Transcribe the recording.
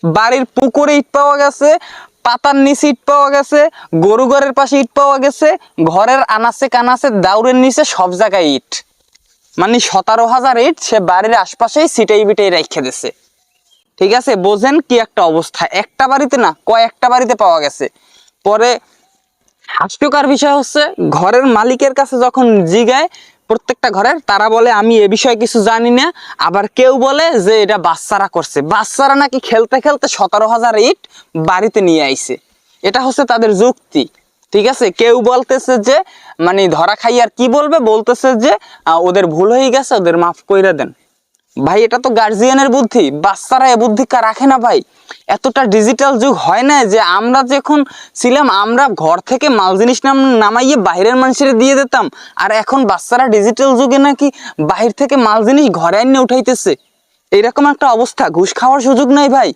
বাড়ির পুকুরে ইট পাওয়া গেছে, পাতার নিচে ইট পাওয়া গেছে, গরু ঘরের পাশে ইট পাওয়া গেছে, ঘরের আনাচে কানাচে দাউরের নিচে সব জায়গায় ইট। মানে 17,000 ইট সে বাড়ির আশপাশেই ছিটাই বিটাই রেখে দিছে। ঠিক আছে, বোঝেন কি একটা অবস্থা। একটা বাড়িতে না, কয়েকটা বাড়িতে পাওয়া গেছে। পরে হাস্যকর বিষয় হচ্ছে, ঘরের মালিকের কাছে যখন জিগায় প্রত্যেকটা ঘরের, তারা বলে আমি এ বিষয়ে কিছু জানি না। আবার কেউ বলে যে এটা বাচ্চারা করছে, বাচ্চারা নাকি খেলতে খেলতে 17,000 ইট বাড়িতে নিয়ে আইছে। এটা হচ্ছে তাদের যুক্তি। ঠিক আছে, কেউ বলতেছে যে মানে ধরা খাই আর কি বলবে, বলতেছে যে ওদের ভুল হয়ে গেছে, ওদের মাফ কইরা দেন। ভাই এটা তো গার্জিয়ানের বুদ্ধি, বাচ্চারা এ বুদ্ধি রাখে না ভাই। এতটা ডিজিটাল যুগ হয় না যে আমরা যখন ছিলাম আমরা ঘর থেকে মাল জিনিস নামাইয়ে বাইরের মানুষের দিয়ে দিতাম, আর এখন বাচ্চারা ডিজিটাল যুগে নাকি বাহির থেকে মাল জিনিস ঘরে এনে উঠাইতেছে। এরকম একটা অবস্থা, ঘুষ খাওয়ার সুযোগ নাই ভাই।